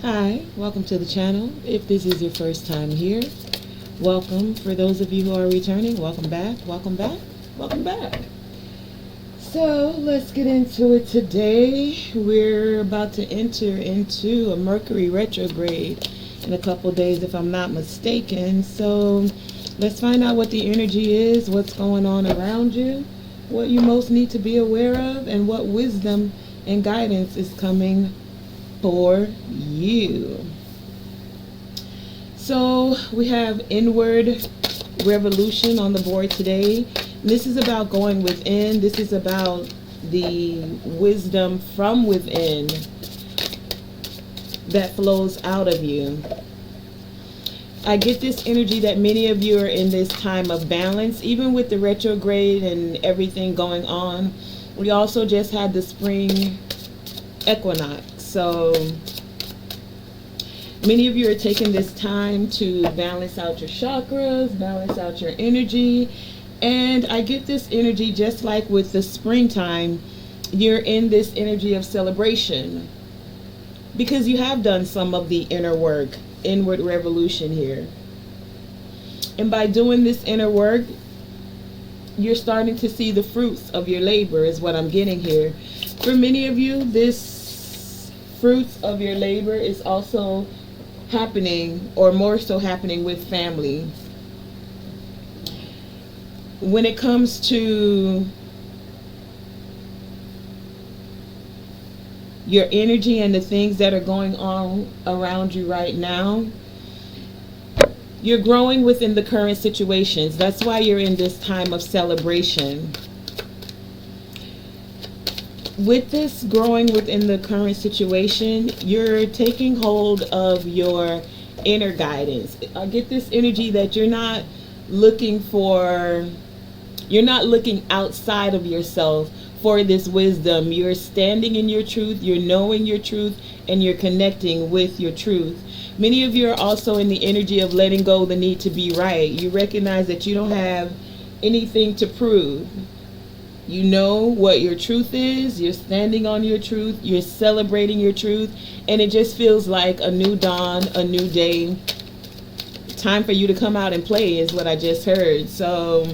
Hi, welcome to the channel. If this is your first time here, welcome. For those of you who are returning, welcome back, welcome back, welcome back. So let's get into it today. We're about to enter into a Mercury retrograde in a couple days, if I'm not mistaken. So let's find out what the energy is, what's going on around you, what you most need to be aware of, and what wisdom and guidance is coming for you. So we have inward revolution on the board today. This is about going within. This is about the wisdom from within that flows out of you. I get this energy that many of you are in this time of balance, even with the retrograde and everything going on. We also just had the spring equinox. So many of you are taking this time to balance out your chakras, balance out your energy. And I get this energy just like with the springtime, you're in this energy of celebration because you have done some of the inner work, inward revolution here. And by doing this inner work, you're starting to see the fruits of your labor is what I'm getting here. For many of you, this fruits of your labor is also happening, or more so happening, with family. When it comes to your energy and the things that are going on around you right now, you're growing within the current situations. That's why you're in this time of celebration. With this growing within the current situation, you're taking hold of your inner guidance. I get this energy that you're not looking outside of yourself for this wisdom. You're standing in your truth, you're knowing your truth, and you're connecting with your truth. Many of you are also in the energy of letting go the need to be right. You recognize that you don't have anything to prove. You know what your truth is, you're standing on your truth, you're celebrating your truth, and it just feels like a new dawn, a new day. Time for you to come out and play is what I just heard. So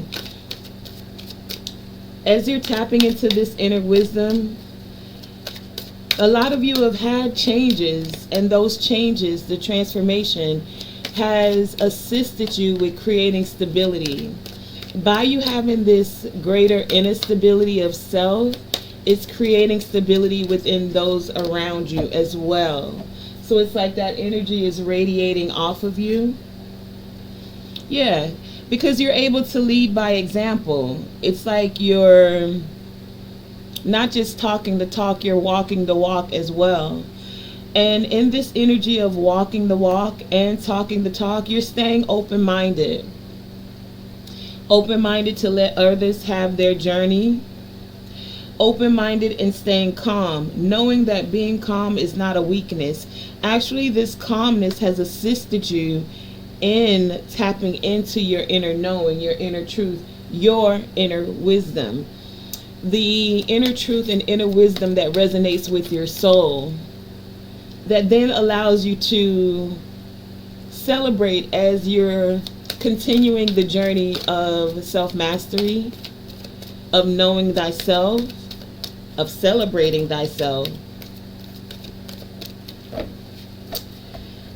as you're tapping into this inner wisdom, a lot of you have had changes, and those changes, the transformation, has assisted you with creating stability. By you having this greater inner stability of self, it's creating stability within those around you as well. So it's like that energy is radiating off of you. Yeah, because you're able to lead by example. It's like you're not just talking the talk, you're walking the walk as well. And in this energy of walking the walk and talking the talk, you're staying open-minded. Open-minded to let others have their journey. Open-minded and staying calm, knowing that being calm is not a weakness. Actually, this calmness has assisted you in tapping into your inner knowing, your inner truth, your inner wisdom. The inner truth and inner wisdom that resonates with your soul, that then allows you to celebrate as you're continuing the journey of self-mastery, of knowing thyself, of celebrating thyself,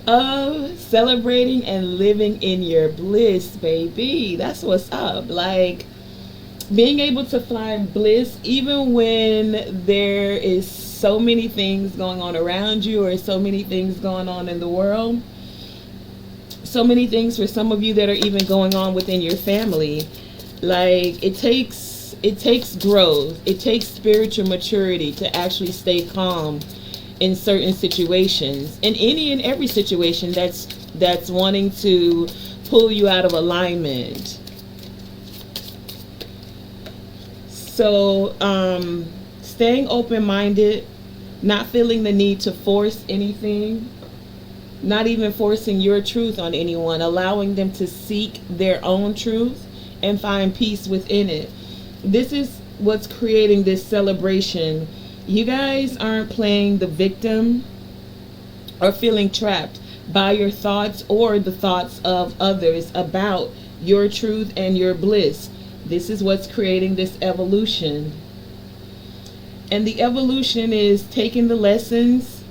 of celebrating and living in your bliss, baby. That's what's up. Like, being able to find bliss even when there is so many things going on around you, or so many things going on in the world. So many things for some of you that are even going on within your family. Like, it takes growth, it takes spiritual maturity to actually stay calm in certain situations, in any and every situation that's wanting to pull you out of alignment. So staying open-minded, not feeling the need to force anything, not even forcing your truth on anyone, allowing them to seek their own truth and find peace within it. This is what's creating this celebration. You guys aren't playing the victim or feeling trapped by your thoughts or the thoughts of others about your truth and your bliss. This is what's creating this evolution. And the evolution is taking the lessons,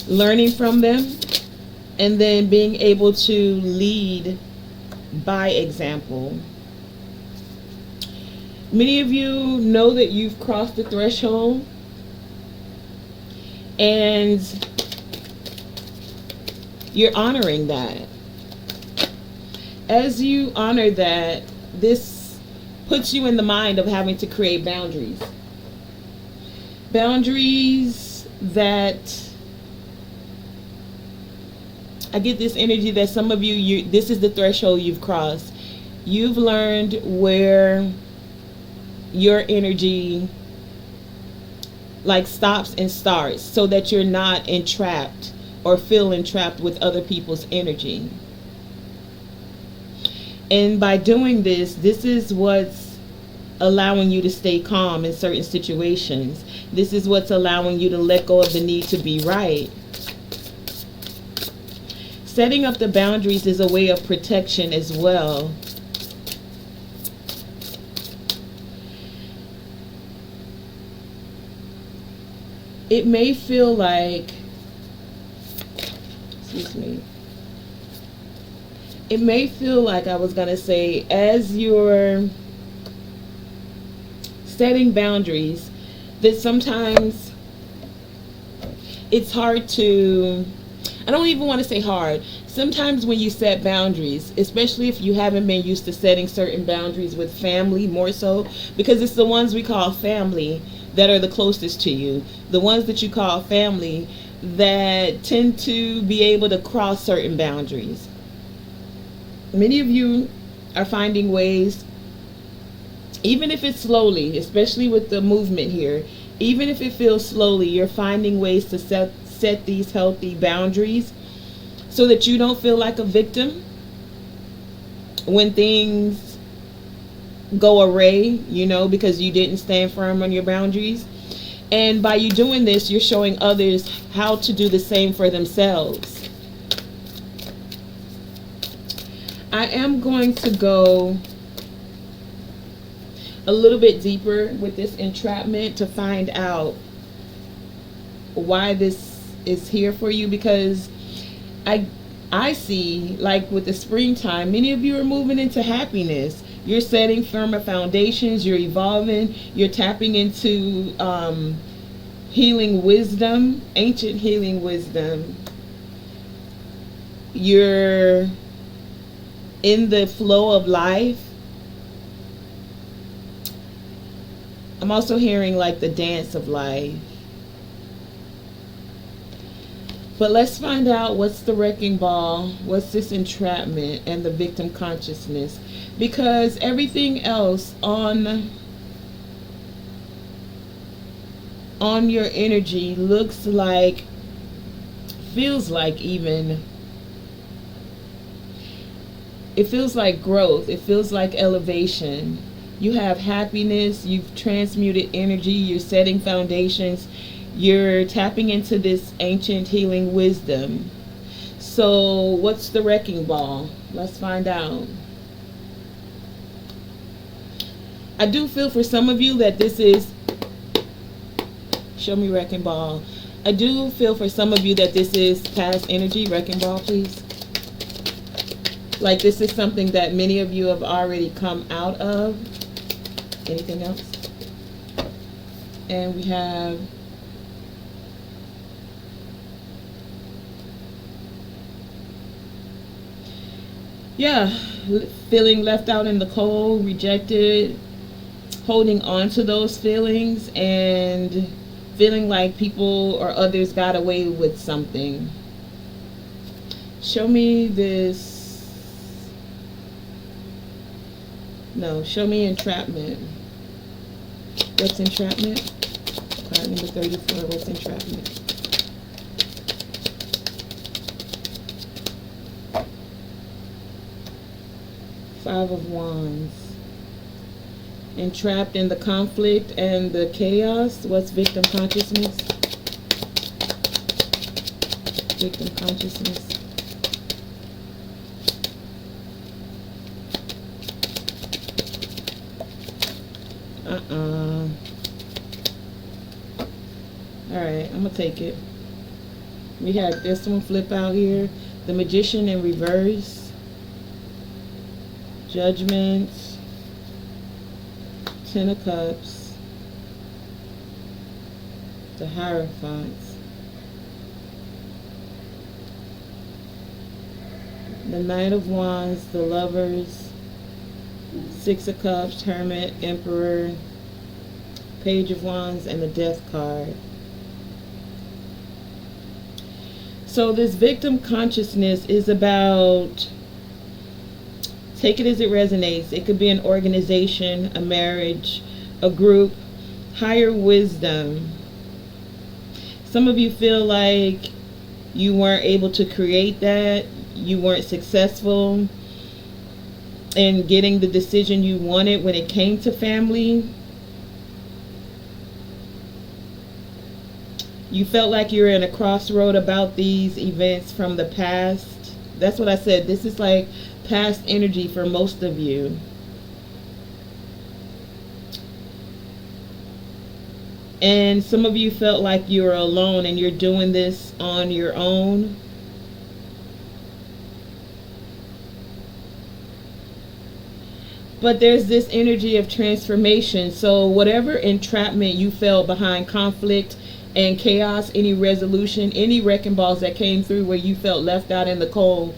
learning from them, and then being able to lead by example. Many of you know that you've crossed the threshold, and you're honoring that. As you honor that, this puts you in the mind of having to create boundaries. Boundaries that, I get this energy that some of you, this is the threshold you've crossed. You've learned where your energy like stops and starts, so that you're not entrapped or feel entrapped with other people's energy. And by doing this, this is what's allowing you to stay calm in certain situations. This is what's allowing you to let go of the need to be right. Setting up the boundaries is a way of protection as well. It may feel like, excuse me, it may feel like, I was going to say, as you're setting boundaries, that sometimes it's hard to, I don't even want to say hard. Sometimes when you set boundaries, especially if you haven't been used to setting certain boundaries with family, more so, because it's the ones we call family that are the closest to you. The ones that you call family that tend to be able to cross certain boundaries. Many of you are finding ways, even if it's slowly, especially with the movement here, even if it feels slowly, you're finding ways to set these healthy boundaries so that you don't feel like a victim when things go awry, you know, because you didn't stand firm on your boundaries. And by you doing this, you're showing others how to do the same for themselves. I am going to go a little bit deeper with this entrapment to find out why this is here for you, because I see, like with the springtime, many of you are moving into happiness. You're setting firmer foundations, you're evolving, you're tapping into healing wisdom, ancient healing wisdom. You're in the flow of life. I'm also hearing like the dance of life. But let's find out what's the wrecking ball, what's this entrapment and the victim consciousness. Because everything else on your energy looks like, feels like even, it feels like growth, it feels like elevation. You have happiness, you've transmuted energy, you're setting foundations, you're tapping into this ancient healing wisdom. So what's the wrecking ball? Let's find out. I do feel for some of you that this is, show me wrecking ball. I do feel for some of you that this is past energy. Wrecking ball, please. Like this is something that many of you have already come out of. Anything else? And we have feeling left out in the cold, rejected, holding on to those feelings and feeling like people or others got away with something. Show me this. No, show me entrapment. What's entrapment? Card number 34, what's entrapment? Five of Wands. Entrapped in the conflict and the chaos. What's victim consciousness? Victim consciousness. Alright, I'm going to take it. We had this one flip out here. The Magician in reverse. Judgment. Ten of Cups. The Hierophant. The Knight of Wands. The Lovers. Six of Cups. Hermit. Emperor. Page of Wands. And the Death card. So this victim consciousness is about, take it as it resonates. It could be an organization, a marriage, a group, higher wisdom. Some of you feel like you weren't able to create that. You weren't successful in getting the decision you wanted when it came to family. You felt like you were in a crossroad about these events from the past. That's what I said. This is like past energy for most of you. And some of you felt like you were alone and you're doing this on your own. But there's this energy of transformation. So whatever entrapment you felt behind conflict and chaos, any resolution, any wrecking balls that came through where you felt left out in the cold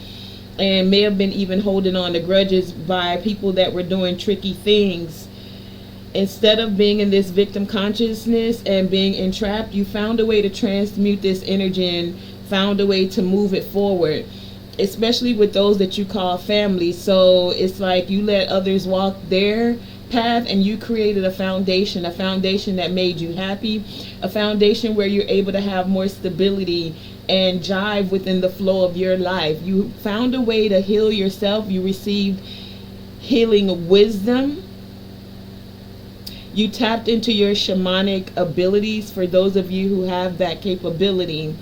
and may have been even holding on to grudges by people that were doing tricky things, instead of being in this victim consciousness and being entrapped, you found a way to transmute this energy and found a way to move it forward, especially with those that you call family. So it's like you let others walk their path and you created a foundation that made you happy, a foundation where you're able to have more stability and jive within the flow of your life. You found a way to heal yourself. You received healing wisdom. You tapped into your shamanic abilities for those of you who have that capability.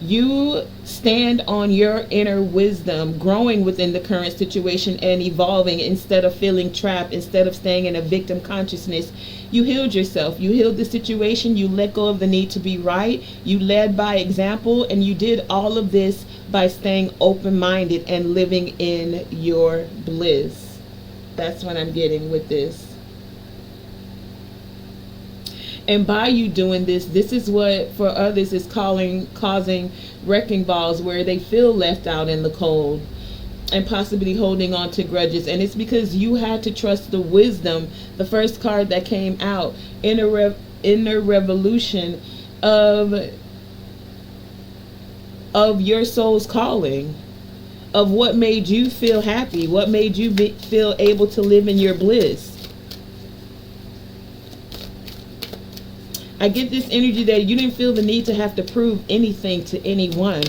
You stand on your inner wisdom, growing within the current situation and evolving instead of feeling trapped, instead of staying in a victim consciousness. You healed yourself. You healed the situation. You let go of the need to be right. You led by example, and you did all of this by staying open-minded and living in your bliss. That's what I'm getting with this. And by you doing this, this is what for others is causing wrecking balls, where they feel left out in the cold and possibly holding on to grudges. And it's because you had to trust the wisdom. The first card that came out, inner revolution of your soul's calling, of what made you feel happy, what made you feel able to live in your bliss. I get this energy that you didn't feel the need to have to prove anything to anyone.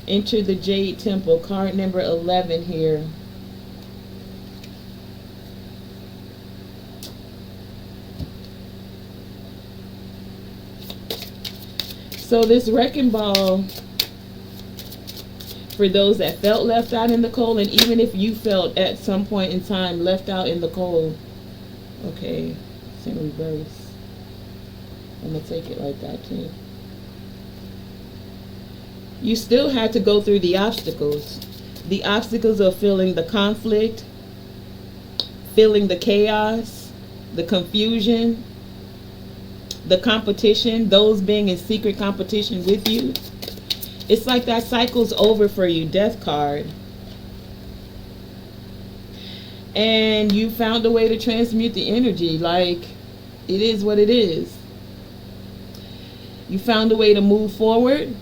Enter the Jade Temple, card number 11 here. So this wrecking ball, for those that felt left out in the cold, and even if you felt at some point in time left out in the cold, okay, it's in reverse. I'm going to take it like that too. You still had to go through the obstacles. The obstacles of feeling the conflict, feeling the chaos, the confusion, the competition, those being in secret competition with you. It's like that cycle's over for you, Death card. And you found a way to transmute the energy, like it is what it is. You found a way to move forward.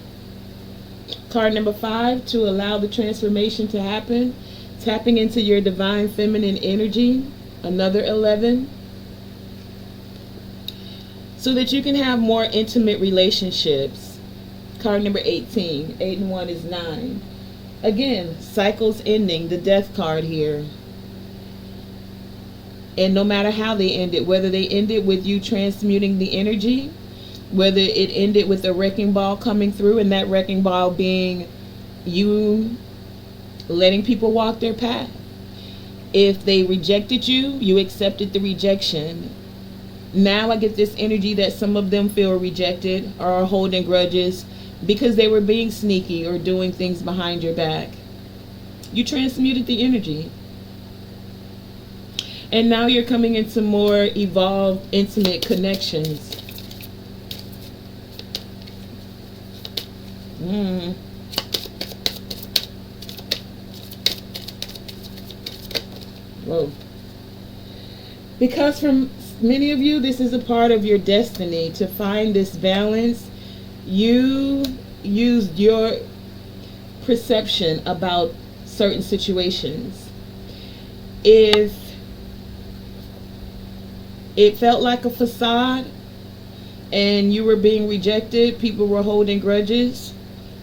Card number 5, to allow the transformation to happen. Tapping into your divine feminine energy. Another 11. So that you can have more intimate relationships. Card number 18. 8 and 1 is 9. Again, cycles ending. The Death card here. And no matter how they ended, whether they ended with you transmuting the energy, Whether it ended with a wrecking ball coming through, and that wrecking ball being you letting people walk their path. If they rejected you, you accepted the rejection. Now I get this energy that some of them feel rejected or are holding grudges because they were being sneaky or doing things behind your back. You transmuted the energy. And now you're coming into more evolved, intimate connections. Whoa. Because from many of you, this is a part of your destiny to find this balance. You used your perception about certain situations. If it felt like a facade and you were being rejected, people were holding grudges,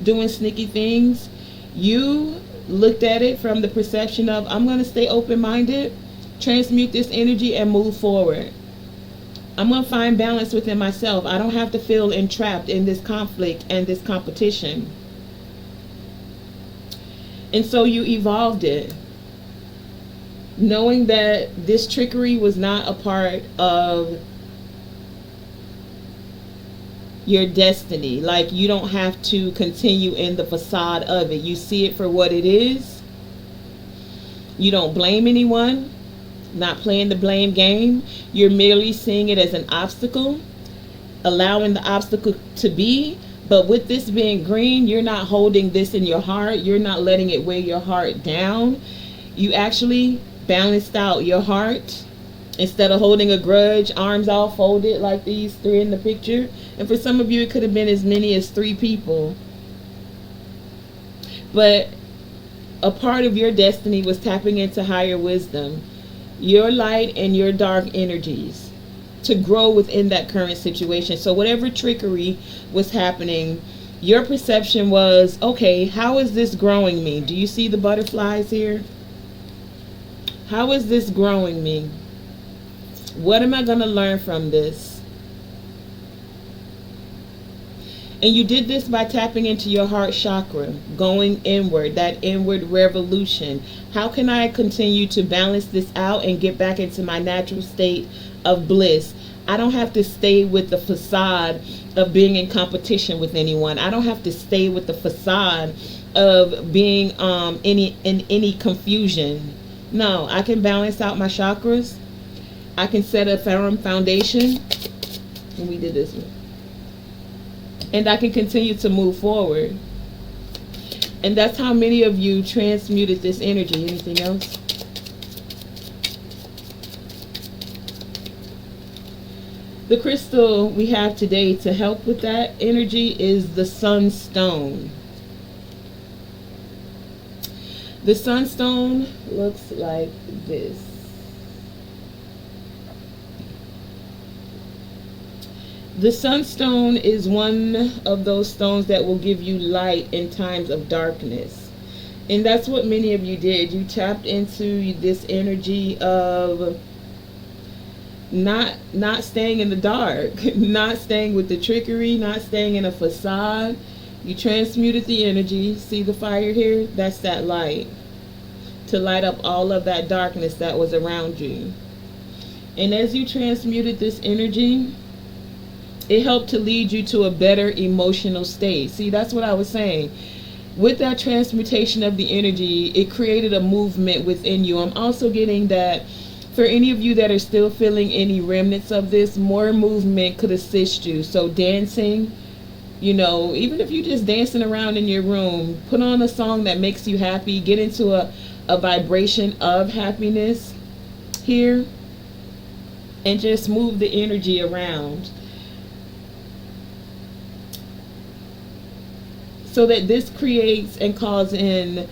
doing sneaky things, you looked at it from the perception of, I'm going to stay open-minded, transmute this energy, and move forward. I'm going to find balance within myself. I don't have to feel entrapped in this conflict and this competition. And so you evolved it, knowing that this trickery was not a part of your destiny. Like, you don't have to continue in the facade of it. You see it for what it is. You don't blame anyone, not playing the blame game. You're merely seeing it as an obstacle, allowing the obstacle to be. But with this being green, you're not holding this in your heart. You're not letting it weigh your heart down. You actually balanced out your heart. Instead of holding a grudge, arms all folded like these three in the picture. And for some of you, it could have been as many as 3 people. But a part of your destiny was tapping into higher wisdom, your light and your dark energies, to grow within that current situation. So whatever trickery was happening, your perception was, okay, how is this growing me? Do you see the butterflies here? How is this growing me? What am I going to learn from this? And you did this by tapping into your heart chakra, going inward, that inward revolution. How can I continue to balance this out and get back into my natural state of bliss? I don't have to stay with the facade of being in competition with anyone. I don't have to stay with the facade of being in any confusion. No, I can balance out my chakras. I can set a firm foundation. And we did this one. And I can continue to move forward. And that's how many of you transmuted this energy. Anything else? The crystal we have today to help with that energy is the sunstone. The sunstone looks like this. The sunstone is one of those stones that will give you light in times of darkness. And that's what many of you did. You tapped into this energy of not staying in the dark, not staying with the trickery, not staying in a facade. You transmuted the energy. See the fire here? That's that light. To light up all of that darkness that was around you. And as you transmuted this energy, it helped to lead you to a better emotional state. See, that's what I was saying. With that transmutation of the energy, it created a movement within you. I'm also getting that for any of you that are still feeling any remnants of this, more movement could assist you. So dancing, you know, even if you're just dancing around in your room, put on a song that makes you happy. Get into a vibration of happiness here. And just move the energy around. So that this creates and calls in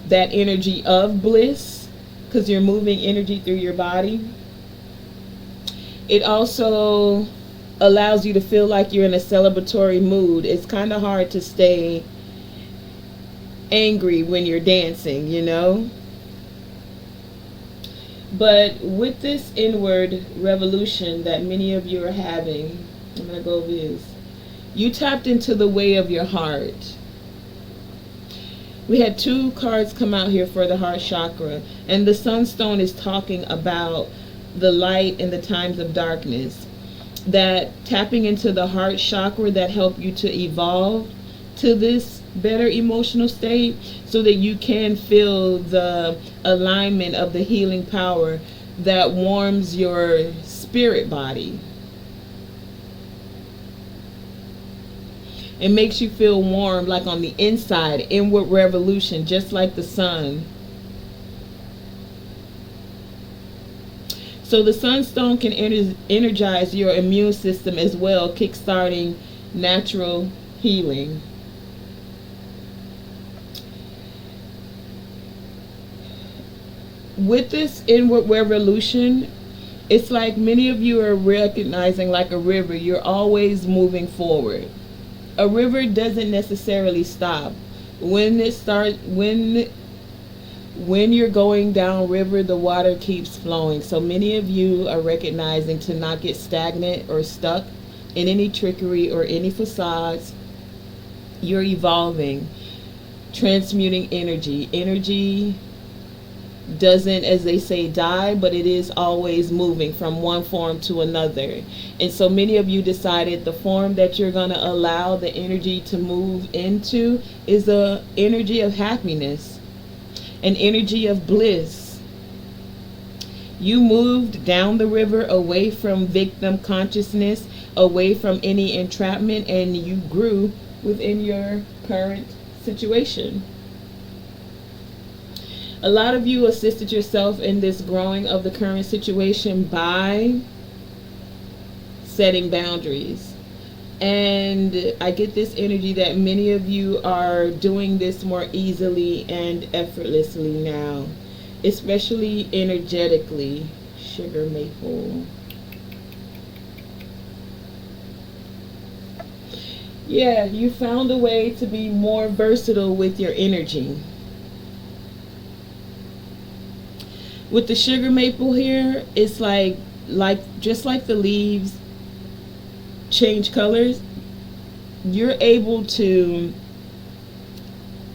that energy of bliss, because you're moving energy through your body. It also allows you to feel like you're in a celebratory mood. It's kind of hard to stay angry when you're dancing, you know. But with this inward revolution that many of you are having, I'm going to go over this. You tapped into the way of your heart. We had two cards come out here for the heart chakra, and the sunstone is talking about the light in the times of darkness. That tapping into the heart chakra that help you to evolve to this better emotional state so that you can feel the alignment of the healing power that warms your spirit body. It makes you feel warm, like on the inside, inward revolution, just like the sun. So the sunstone can energize your immune system as well, kickstarting natural healing. With this inward revolution, it's like many of you are recognizing, like a river, you're always moving forward. A river doesn't necessarily stop. When you're going down river, the water keeps flowing. So many of you are recognizing to not get stagnant or stuck in any trickery or any facades. You're evolving, transmuting energy. Energy doesn't, as they say, die, but it is always moving from one form to another. And so many of you decided the form that you're going to allow the energy to move into is the energy of happiness, an energy of bliss. You moved down the river away from victim consciousness, away from any entrapment, and you grew within your current situation. A lot of you assisted yourself in this growing of the current situation by setting boundaries. And I get this energy that many of you are doing this more easily and effortlessly now, especially energetically. Sugar maple. Yeah, you found a way to be more versatile with your energy. With the sugar maple here, it's like just like the leaves change colors, you're able to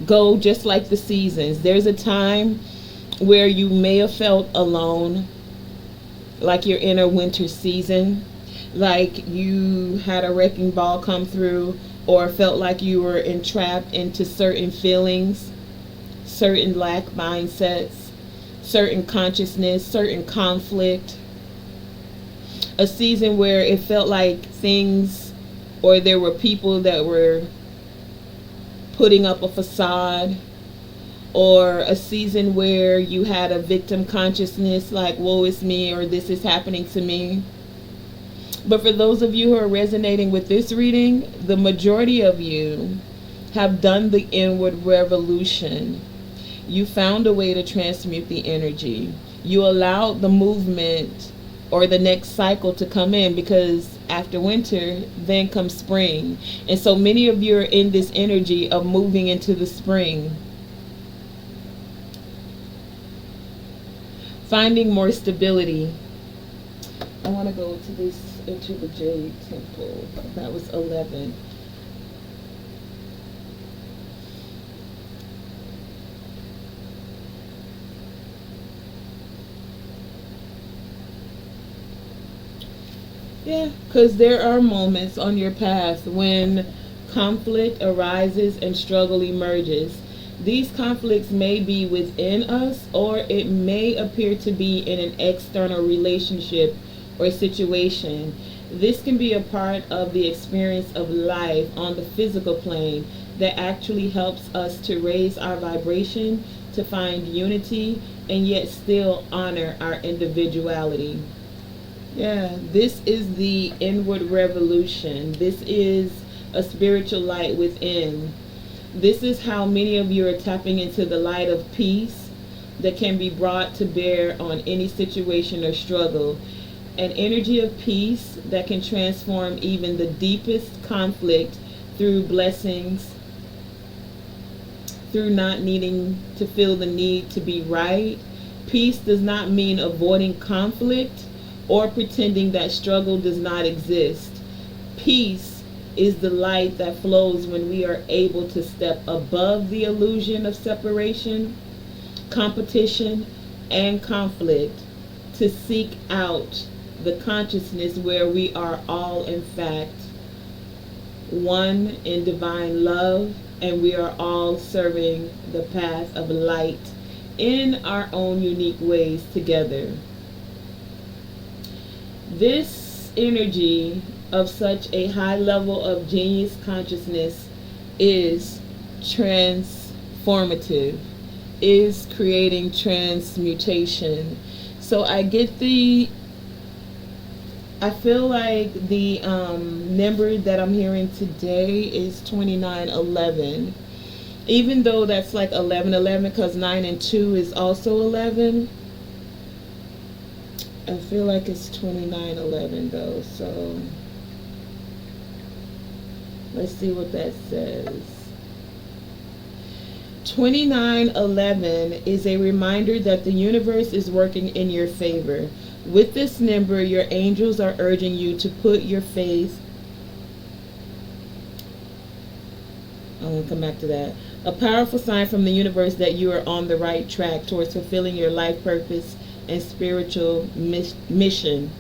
go just like the seasons. There's a time where you may have felt alone, like you're in a winter season, like you had a wrecking ball come through, or felt like you were entrapped into certain feelings, certain lack mindsets, certain consciousness, certain conflict. A season where it felt like things, or there were people that were putting up a facade, or a season where you had a victim consciousness, like woe is me, or this is happening to me. But for those of you who are resonating with this reading, the majority of you have done the inward revolution. You found a way to transmute the energy. You allowed the movement or the next cycle to come in, because after winter, then comes spring. And so many of you are in this energy of moving into the spring. Finding more stability. I want to go to this, into the Jade Temple. That was 11. Yeah, because there are moments on your path when conflict arises and struggle emerges. These conflicts may be within us, or it may appear to be in an external relationship or situation. This can be a part of the experience of life on the physical plane that actually helps us to raise our vibration, to find unity, and yet still honor our individuality. Yeah, this is the inward revolution. This is a spiritual light within. This is how many of you are tapping into the light of peace that can be brought to bear on any situation or struggle. An energy of peace that can transform even the deepest conflict through blessings, through not needing to feel the need to be right. Peace does not mean avoiding conflict or pretending that struggle does not exist. Peace is the light that flows when we are able to step above the illusion of separation, competition, and conflict to seek out the consciousness where we are all, in fact, one in divine love, and we are all serving the path of light in our own unique ways together. This energy of such a high level of genius consciousness is transformative, is creating transmutation. So I feel like the number that I'm hearing today is 2911. Even though that's like 1111, because 9 and 2 is also 11. I feel like it's 2911 though, so let's see what that says. 2911 is a reminder that the universe is working in your favor. With this number, your angels are urging you to put your faith. I want to come back to that. A powerful sign from the universe that you are on the right track towards fulfilling your life purpose and spiritual mission.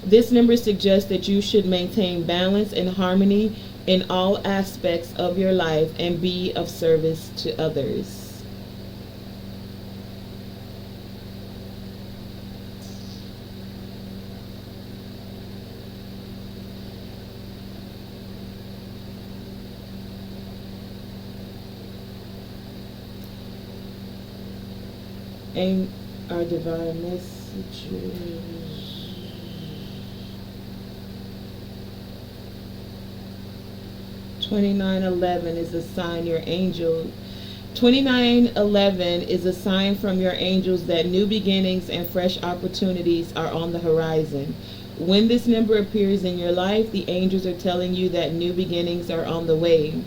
This number suggests that you should maintain balance and harmony in all aspects of your life and be of service to others. And our divine messages. 2911 is a sign your angel. 2911 is a sign from your angels that new beginnings and fresh opportunities are on the horizon. When this number appears in your life, the angels are telling you that new beginnings are on the way.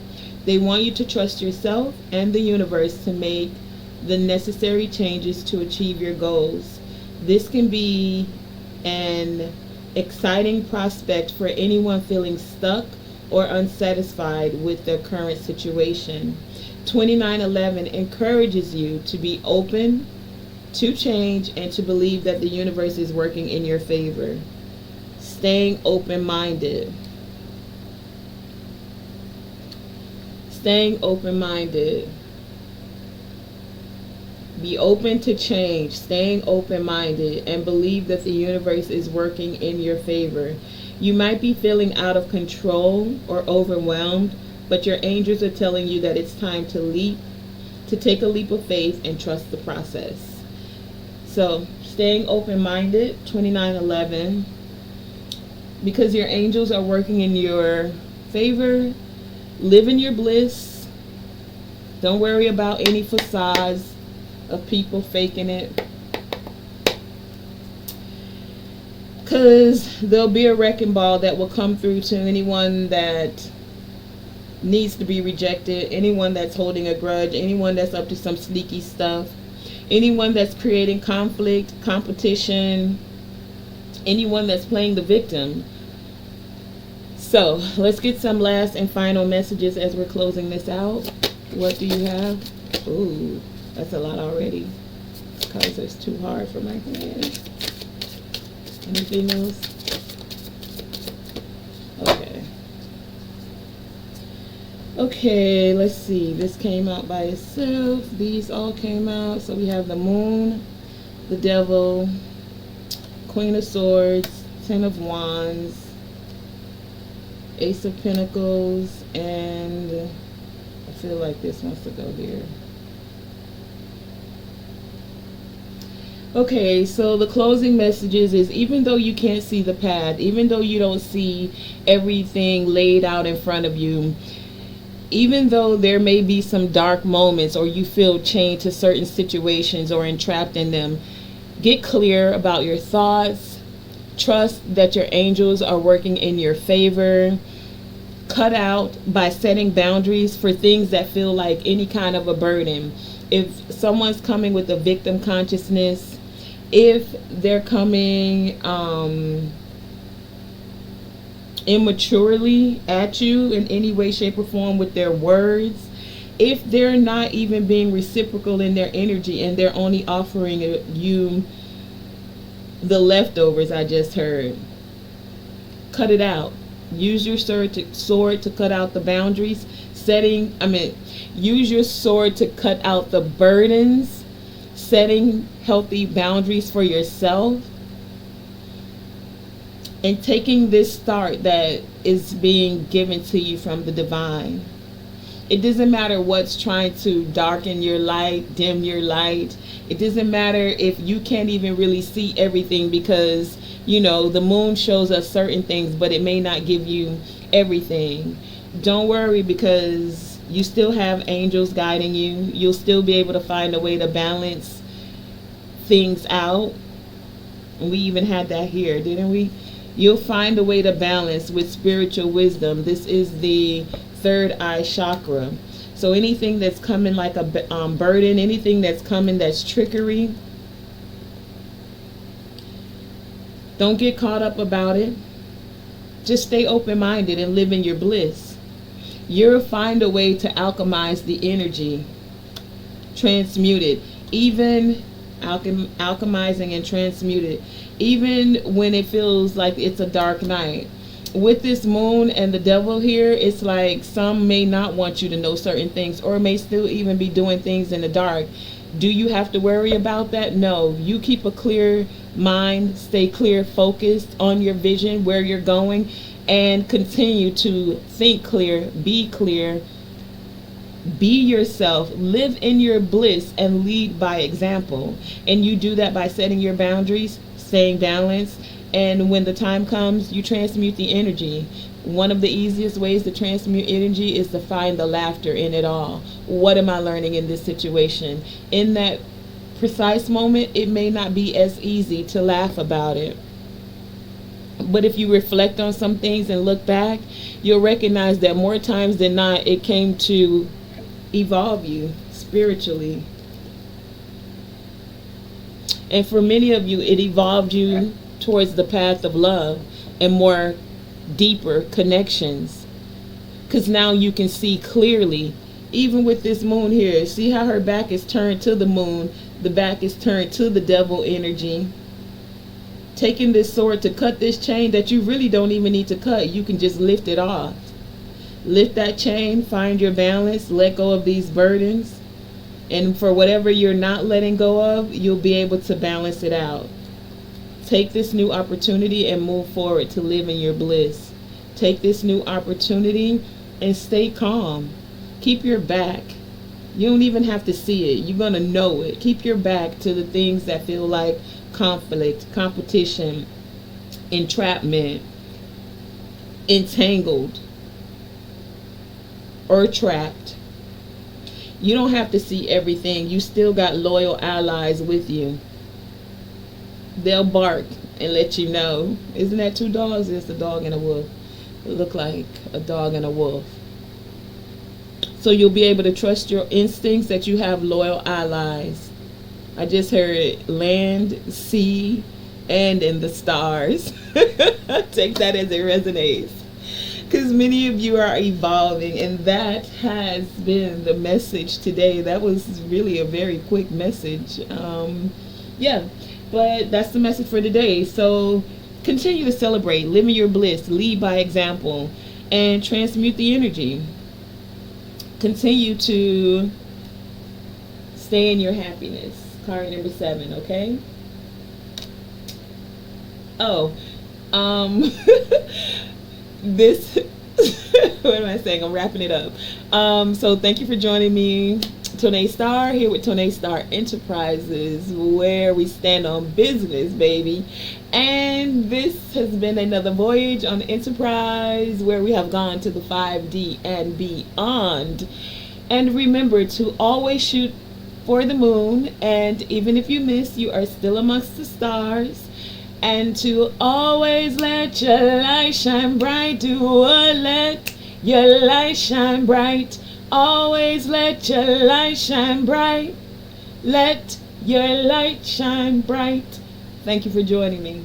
They want you to trust yourself and the universe to make the necessary changes to achieve your goals. This can be an exciting prospect for anyone feeling stuck or unsatisfied with their current situation. 2911 encourages you to be open to change and to believe that the universe is working in your favor. Staying open-minded. Staying open-minded. Be open to change, staying open-minded, and believe that the universe is working in your favor. You might be feeling out of control or overwhelmed, but your angels are telling you that it's time to take a leap of faith and trust the process. So, staying open-minded, 2911, because your angels are working in your favor. Live in your bliss. Don't worry about any facades of people faking it, because there'll be a wrecking ball that will come through to anyone that needs to be rejected, anyone that's holding a grudge, anyone that's up to some sneaky stuff, anyone that's creating conflict, competition, anyone that's playing the victim. So let's get some last and final messages as we're closing this out. What do you have? Ooh, that's a lot already, because it's too hard for my hand. Anything else? Okay. Okay, let's see. This came out by itself. These all came out. So we have the Moon, the Devil, Queen of Swords, Ten of Wands, Ace of Pentacles, and I feel like this wants to go here. Okay, so the closing messages is, even though you can't see the path, even though you don't see everything laid out in front of you, even though there may be some dark moments or you feel chained to certain situations or entrapped in them, get clear about your thoughts. Trust that your angels are working in your favor. Cut out by setting boundaries for things that feel like any kind of a burden. If someone's coming with a victim consciousness, if they're coming immaturely at you in any way, shape, or form with their words, if they're not even being reciprocal in their energy and they're only offering you the leftovers, I just heard, cut it out. Use your sword to cut out the boundaries. Use your sword to cut out the burdens, setting healthy boundaries for yourself, and taking this start that is being given to you from the divine. It doesn't matter what's trying to darken your light, dim your light. It doesn't matter if you can't even really see everything, because, the moon shows us certain things, but it may not give you everything. Don't worry, because you still have angels guiding you. You'll still be able to find a way to balance things out. We even had that here, didn't we? You'll find a way to balance with spiritual wisdom. This is the third eye chakra. So anything that's coming like a burden, anything that's coming that's trickery, don't get caught up about it. Just stay open-minded and live in your bliss. You'll find a way to alchemize the energy, transmute it, even alchemizing and transmute it, even when it feels like it's a dark night. With this moon and the devil here, it's like some may not want you to know certain things, or may still even be doing things in the dark. Do you have to worry about that? No. You keep a clear mind, stay clear, focused on your vision, where you're going, and continue to think clear, be yourself, live in your bliss, and lead by example. And you do that by setting your boundaries, staying balanced, and when the time comes, you transmute the energy. One of the easiest ways to transmute energy is to find the laughter in it all. What am I learning in this situation? In that precise moment, it may not be as easy to laugh about it. But if you reflect on some things and look back, you'll recognize that more times than not, it came to evolve you spiritually. And for many of you, it evolved you towards the path of love and more deeper connections, because now you can see clearly. Even with this moon here, see how her back is turned to the moon, the back is turned to the devil energy. Taking this sword to cut this chain that you really don't even need to cut, you can just lift it off. Lift that chain, find your balance, let go of these burdens, and for whatever you're not letting go of, you'll be able to balance it out. Take this new opportunity and move forward to live in your bliss. Take this new opportunity and stay calm. Keep your back. You don't even have to see it. You're going to know it. Keep your back to the things that feel like conflict, competition, entrapment, entangled, or trapped. You don't have to see everything. You still got loyal allies with you. They'll bark and let you know. Isn't that two dogs? It's a dog and a wolf. It look like a dog and a wolf. So you'll be able to trust your instincts that you have loyal allies. I just heard land, sea, and in the stars. Take that as it resonates. Because many of you are evolving, and that has been the message today. That was really a very quick message. But that's the message for today. So continue to celebrate, live in your bliss, lead by example, and transmute the energy. Continue to stay in your happiness. Card number 7, okay? This, what am I saying? I'm wrapping it up. So thank you for joining me. Tonae Star here with Tonae Star Enterprises, where we stand on business, baby. And this has been another voyage on Enterprise, where we have gone to the 5D and beyond. And remember to always shoot for the moon, and even if you miss, you are still amongst the stars. And to always let your light shine bright. Let your light shine bright. Always let your light shine bright. Let your light shine bright. Thank you for joining me.